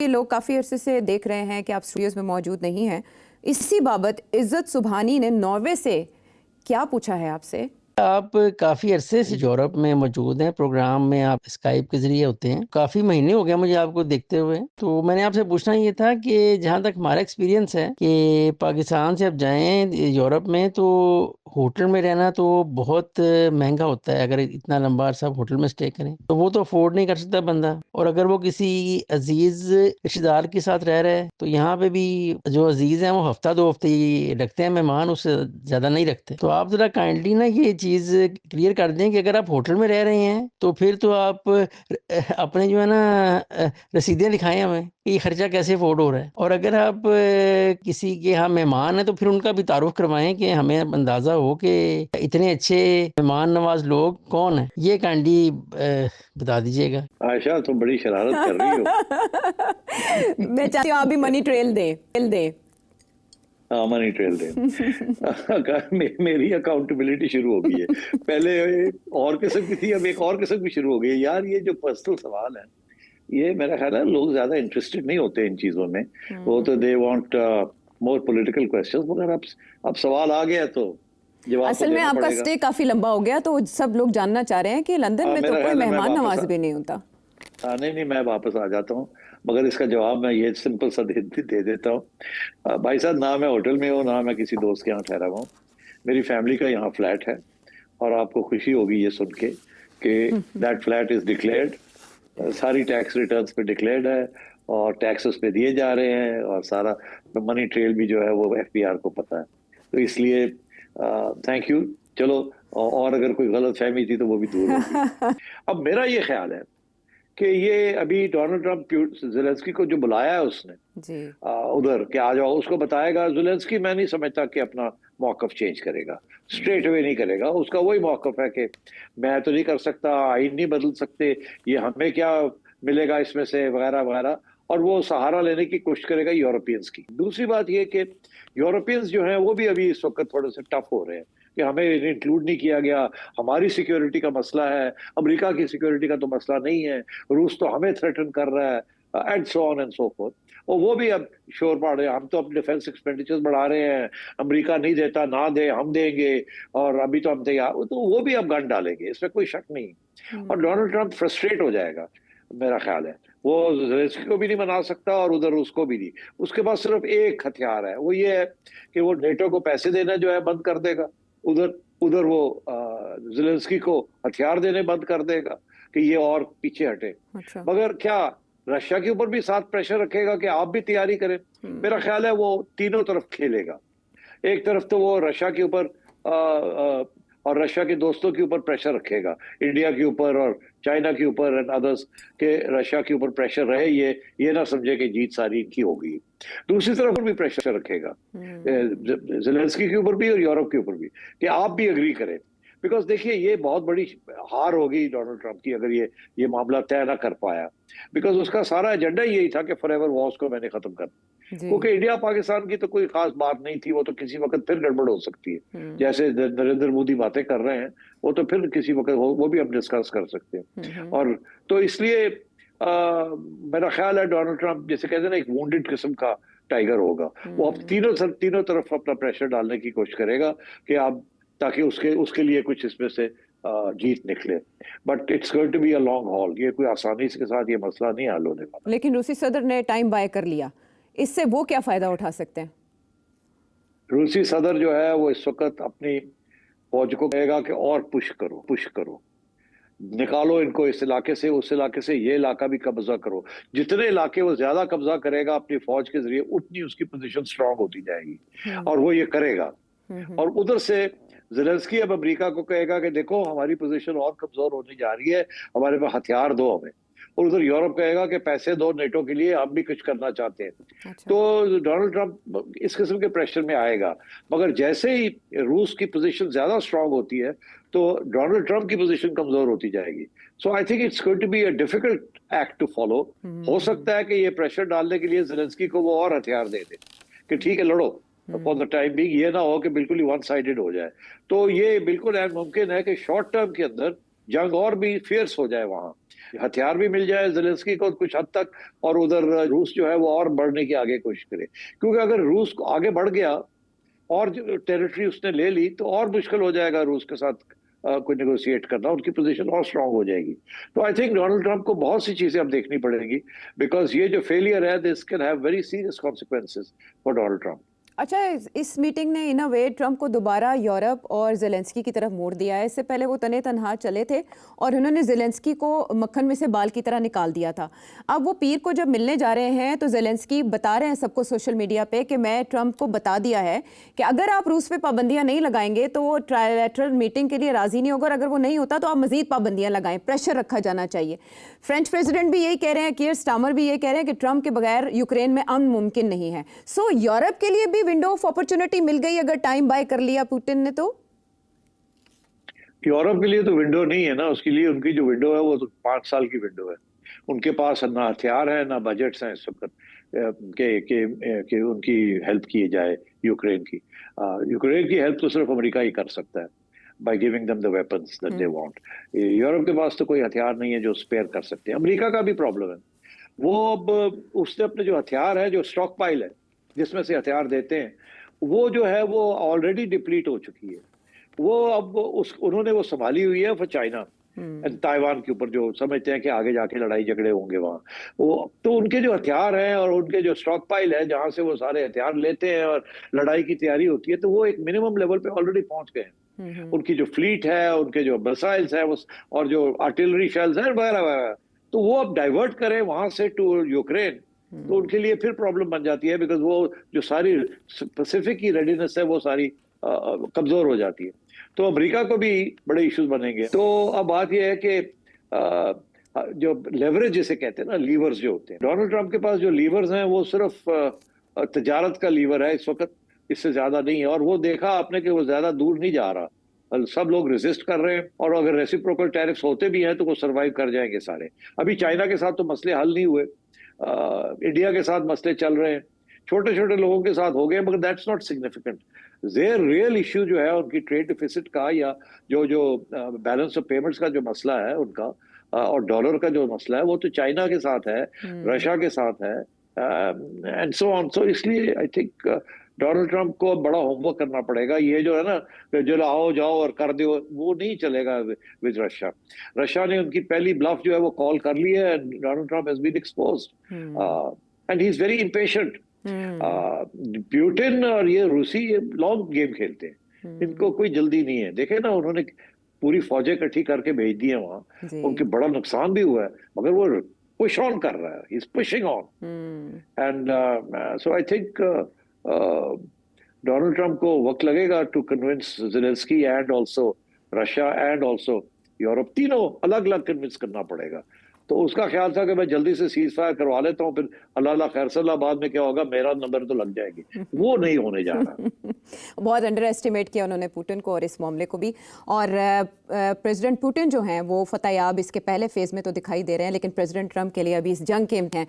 ये लोग काफ़ी अरसे से देख रहे हैं कि आप स्टूडियोज़ में मौजूद नहीं हैं। इसी बाबत इज़्ज़त सुबहानी ने नॉर्वे से क्या पूछा है आपसे? आप काफ़ी अरसे से यूरोप में मौजूद हैं, प्रोग्राम में आप स्काइप के ज़रिए होते हैं। काफ़ी महीने हो गए मुझे आपको देखते हुए। तो मैंने आपसे पूछना ये था कि जहाँ तक हमारा एक्सपीरियंस है कि पाकिस्तान से आप जाएँ यूरोप में तो होटल में रहना तो बहुत महँगा होता है, अगर इतना लंबा अरसा आप होटल में स्टे करें। तो वो तो अफ़ोर्ड नहीं कर सकता बंदा, और अगर वो किसी अज़ीज़ रिश्तेदार के साथ रह रहा है, तो यहाँ पे भी जो अज़ीज़ हैं वो हफ़्ता 2 हफ़्ते ही रखते हैं मेहमान, उससे ज़्यादा नहीं रखते। तो आप ज़रा काइंडली ना ये चीज़ क्लियर कर दें कि अगर आप होटल में रह रहे हैं, तो फिर तो आप अपने जो है ना रसीदें दिखाएँ हमें कि ये खर्चा कैसे अफ़ोर्ड हो रहा है। और अगर आप किसी के यहाँ मेहमान हैं, तो फिर उनका भी तारुफ़ करवाएँ कि हमें अंदाज़ा हो कि इतने अच्छे मेहमान नवाज़ लोग कौन हैं। ये काइंडली बता दीजिएगा। आयशा, तुम बड़ी शरारत कर रही हो। मैं चाहती हूँ आप भी मनी ट्रेल दें। हाँ, मनी ट्रेल दे। मेरी अकाउंटेबिलिटी शुरू हो गई है। पहले और किस्म की थी, अब एक और किस्म की शुरू हो गई है। यार, ये जो पर्सनल सवाल है, ये मेरा ख्याल है लोग ज्यादा इंटरेस्टेड नहीं होते इन चीजों में। वो तो they want more political questions, मगर अब सवाल आ गया तो जवाब तो असल में देना आपका पड़ेगा। स्टे काफ़ी लंबा हो गया, तो सब लोग जानना चाह रहे हैं कि लंदन में तो मेरा कोई ख्याल है मैं मेहमान वापस नवाज़ भी नहीं होता। नहीं, मैं वापस आ जाता हूँ। मगर इसका जवाब मैं ये सिंपल सा दे देता हूँ। भाई साहब, ना मैं होटल में हूँ, ना मैं किसी दोस्त के यहाँ ठहरा हुआ हूँ। मेरी फैमिली का यहाँ फ्लैट है, और आपको खुशी होगी ये सुन के कि दैट फ्लैट इज डिक्लेयर्ड। सारी टैक्स रिटर्न्स पे डिक्लेयर्ड है, और टैक्सेस पे दिए जा रहे हैं, और सारा मनी ट्रेल भी जो है वो एफबीआर को पता है। तो इसलिए थैंक यू। चलो, और अगर कोई गलत फहमी थी तो वो भी दूर होगी। अब मेरा ये ख्याल है कि ये अभी डोनाल्ड ट्रंप ज़ेलेंस्की को जो बुलाया है उसने जी। उधर कि आ जाओ, उसको बताएगा। ज़ेलेंस्की मैं नहीं समझता कि अपना मौकफ चेंज करेगा, स्ट्रेट अवे नहीं करेगा। उसका वही मौकफ है कि मैं तो नहीं कर सकता, आइन नहीं बदल सकते, ये हमें क्या मिलेगा इसमें से, वगैरह वगैरह। और वो सहारा लेने की कोशिश करेगा यूरोपियंस की। दूसरी बात ये कि यूरोपियंस जो हैं वो भी अभी इस वक्त थोड़े से टफ हो रहे हैं कि हमें इंक्लूड नहीं किया गया, हमारी सिक्योरिटी का मसला है, अमेरिका की सिक्योरिटी का तो मसला नहीं है, रूस तो हमें थ्रेटन कर रहा है, and so on and so fourth. और वो भी अब शोर पाड़ रहे हैं, हम तो अपने डिफेंस एक्सपेंडिचर बढ़ा रहे हैं, अमेरिका नहीं देता, ना दे हम देंगे, और अभी तो हम तैयार। तो वो भी अब गन डालेंगे, इसमें कोई शक नहीं। और डोनाल्ड ट्रंप फ्रस्ट्रेट हो जाएगा, मेरा ख्याल है। वो ज़ेलेंस्की को भी नहीं मना सकता, और उधर उसको भी नहीं। उसके पास सिर्फ एक हथियार है, वो ये है कि वो नेटो को पैसे देना जो है बंद कर देगा। उधर उधर वो ज़ेलेंस्की को हथियार देने बंद कर देगा कि ये और पीछे हटे। अच्छा। मगर क्या रशिया के ऊपर भी साथ प्रेशर रखेगा कि आप भी तैयारी करें? मेरा ख्याल है वो तीनों तरफ खेलेगा। एक तरफ तो वो रशिया के ऊपर और रशिया के दोस्तों के ऊपर प्रेशर रखेगा, इंडिया के ऊपर और चाइना के ऊपर एंड अदर्स, के रशिया के ऊपर प्रेशर रहे, ये ना समझे कि जीत सारी इनकी होगी। दूसरी तरफ भी प्रेशर रखेगा, ज़ेलेंस्की के ऊपर भी और यूरोप के ऊपर भी, कि आप भी एग्री करें। बिकॉज देखिए, ये बहुत बड़ी हार होगी डोनाल्ड ट्रंप की अगर ये मामला तय ना कर पाया। बिकॉज उसका सारा एजेंडा यही था कि फॉरएवर वॉर्स को मैंने खत्म कर, जी। क्योंकि इंडिया पाकिस्तान की तो कोई खास बात नहीं थी, वो तो किसी वक्त फिर गड़बड़ हो सकती है। जैसे नरेंद्र मोदी बातें कर रहे हैं, वो तो फिर किसी वक्त वो भी हम डिस्कस कर सकते हैं। और तो इसलिए मेरा ख्याल है डोनाल्ड ट्रंप जैसे कहते हैं ना, एक वुंडेड किस्म का टाइगर होगा। वो अब तीनों तरफ अपना प्रेशर डालने की कोशिश करेगा कि आप, ताकि उसके लिए कुछ इसमें से जीत निकले। But it's going to be a long haul, ये कोई आसानी के साथ ये मसला नहीं हल होने वाला। लेकिन रूसी सदर ने टाइम बाय कर लिया, इससे वो क्या फायदा उठा सकते हैं? रूसी सदर जो है वो इस वक्त अपनी फौज को कहेगा कि और पुश करो, निकालो इनको इस इलाके से, उस इलाके से, ये इलाका भी कब्जा करो। जितने इलाके वो ज्यादा कब्जा करेगा अपनी फौज के जरिए, उतनी उसकी पोजीशन स्ट्रांग होती जाएगी, और वो ये करेगा। और उधर से ज़ेलेंस्की अब अमेरिका को कहेगा कि देखो हमारी पोजीशन और कमजोर होने जा रही है, हमारे पास हथियार दो हमें। और उधर यूरोप कहेगा कि पैसे दो नेटो के लिए, हम भी कुछ करना चाहते हैं। अच्छा। तो डोनाल्ड ट्रंप इस किस्म के प्रेशर में आएगा। मगर जैसे ही रूस की पोजीशन ज्यादा स्ट्रांग होती है, तो डोनाल्ड ट्रंप की पोजीशन कमजोर होती जाएगी। So I think it's going to be a difficult act to follow. हो सकता है कि ये प्रेशर डालने के लिए ज़ेलेंस्की को वो और हथियार दे दे कि ठीक है, लड़ो फॉर द टाइम बिंग। ये ना हो कि बिल्कुल ही वन साइडेड हो जाए। तो ये बिल्कुल मुमकिन है कि शॉर्ट टर्म के अंदर जंग और भी फियर्स हो जाए वहां, हथियार भी मिल जाए ज़ेलेंस्की को कुछ हद तक, और उधर रूस जो है वो और बढ़ने की आगे कोशिश करे, क्योंकि अगर रूस को आगे बढ़ गया और जो टेरिटरी उसने ले ली तो और मुश्किल हो जाएगा रूस के साथ कोई नेगोशिएट करना, उनकी पोजीशन और स्ट्रांग हो जाएगी। तो आई थिंक डोनाल्ड ट्रंप को बहुत सी चीजें अब देखनी पड़ेंगी, बिकॉज ये जो फेलियर है this can have very serious consequences for Donald Trump. अच्छा, इस मीटिंग ने इन अ वे ट्रंप को दोबारा यूरोप और ज़ेलेंस्की की तरफ मोड़ दिया है। इससे पहले वो तने तनहा चले थे और उन्होंने ज़ेलेंस्की को मक्खन में से बाल की तरह निकाल दिया था। अब वो पीर को जब मिलने जा रहे हैं तो ज़ेलेंस्की बता रहे हैं सबको सोशल मीडिया पे कि मैं ट्रंप को बता दिया है कि अगर आप रूस पे पाबंदियां नहीं लगाएंगे तो वो ट्रायलैटरल मीटिंग के लिए राजी नहीं होगा, और अगर वो नहीं होता तो आप मजीद पाबंदियां लगाएं, प्रेशर रखा जाना चाहिए। फ्रेंच प्रेसिडेंट भी यही कह रहे हैं, कीयर स्टामर भी यही कह रहे हैं कि ट्रंप के बगैर यूक्रेन में अमन मुमकिन नहीं है। सो यूरोप के लिए भी विंडो ऑफ अपॉर्चुनिटी मिल गई अगर टाइम बाय कर लिया पुतिन ने तो? यूरोप के लिए तो विंडो नहीं है ना, उसके लिए उनकी जो विंडो है वो तो 5 साल की विंडो है। उनके पास ना हथियार है ना बजट्स हैं इस वक्त के उनकी हेल्प की जाए यूक्रेन की। यूक्रेन की हेल्प तो सिर्फ अमेरिका ही कर सकता है by giving them the weapons that they want. Europe के पास तो कोई हथियार नहीं है जो स्पेयर कर सकते हैं। अमेरिका का भी प्रॉब्लम है, वो अब उसने अपने जो हथियार है, जो स्टॉक पाइल है जिसमें से हथियार देते हैं, वो जो है वो ऑलरेडी डिप्लीट हो चुकी है। वो अब उन्होंने वो संभाली हुई है फॉर चाइना ताइवान के ऊपर, जो समझते हैं कि आगे जाके लड़ाई झगड़े होंगे वहाँ। वो तो उनके जो हथियार हैं और उनके जो स्टॉक पाइल है जहां से वो सारे हथियार लेते हैं और लड़ाई की तैयारी होती है, तो वो एक मिनिमम लेवल पे ऑलरेडी पहुंच गए हैं। उनकी जो फ्लीट है, उनके जो मिसाइल्स है और जो आर्टिलरी शेल्स है वगैरह वगैरह, तो वो अब डाइवर्ट करें वहां से टू यूक्रेन तो उनके लिए फिर प्रॉब्लम बन जाती है, बिकॉज वो जो सारी पैसिफिक की रेडीनेस है वो सारी कमजोर हो जाती है। तो अमेरिका को भी बड़े इश्यूज बनेंगे। तो अब बात यह है कि जो लेवरेज जिसे कहते हैं ना, लीवर्स जो होते हैं, डोनाल्ड ट्रंप के पास जो लीवर्स हैं वो सिर्फ तजारत का लीवर है इस वक्त, इससे ज्यादा नहीं है। और वो देखा आपने कि वो ज्यादा दूर नहीं जा रहा, सब लोग रेजिस्ट कर रहे हैं, और अगर रेसिप्रोकल टैरिफ्स होते भी हैं तो वो सर्वाइव कर जाएंगे सारे। अभी चाइना के साथ तो मसले हल नहीं हुए, इंडिया के साथ मसले चल रहे हैं, छोटे छोटे लोगों के साथ हो गए, मगर that's not significant. There real issue जो है उनकी ट्रेड डिफिसिट का, या जो बैलेंस ऑफ पेमेंट्स का जो मसला है उनका, और डॉलर का जो मसला है, वो तो चाइना के साथ है, रशिया के साथ है, एंड सो ऑन। सो इसलिए आई थिंक डोनाल्ड ट्रंप को बड़ा होमवर्क करना पड़ेगा। ये जो है ना जो आओ जाओ और कर दो, वो नहीं चलेगा विद रशिया। रशिया ने उनकी पहली ब्लफ जो है वो कॉल कर ली है। Donald Trump has been exposed and he is very impatient. Putin और ये रूसी लॉन्ग गेम खेलते हैं, इनको कोई जल्दी नहीं है। देखे ना, उन्होंने पूरी फौजें इकट्ठी करके भेज दी है वहां, उनके बड़ा नुकसान भी हुआ है, मगर वो पुश ऑन कर रहा है, he is pushing on. And so I think Donald Trump को वक्त लगेगा to convince Zelensky and also Russia and also Europe, तीनों अलग अलग कन्विंस करना पड़ेगा। तो उसका ख्याल था कि मैं जल्दी से सीज फायर करवा लेता हूँ, फिर अल्लाह खैर बाद में क्या होगा, मेरा नंबर तो लग जाएगी। वो नहीं होने जा रहा। बहुत अंडर एस्टिमेट किया उन्होंने पुतिन को और इस मामले को भी। और प्रेसिडेंट पुतिन जो हैं वो फतेहयाब इसके पहले फेज में तो दिखाई दे रहे हैं, लेकिन प्रेसिडेंट ट्रंप के लिए अभी इस जंग के हैं।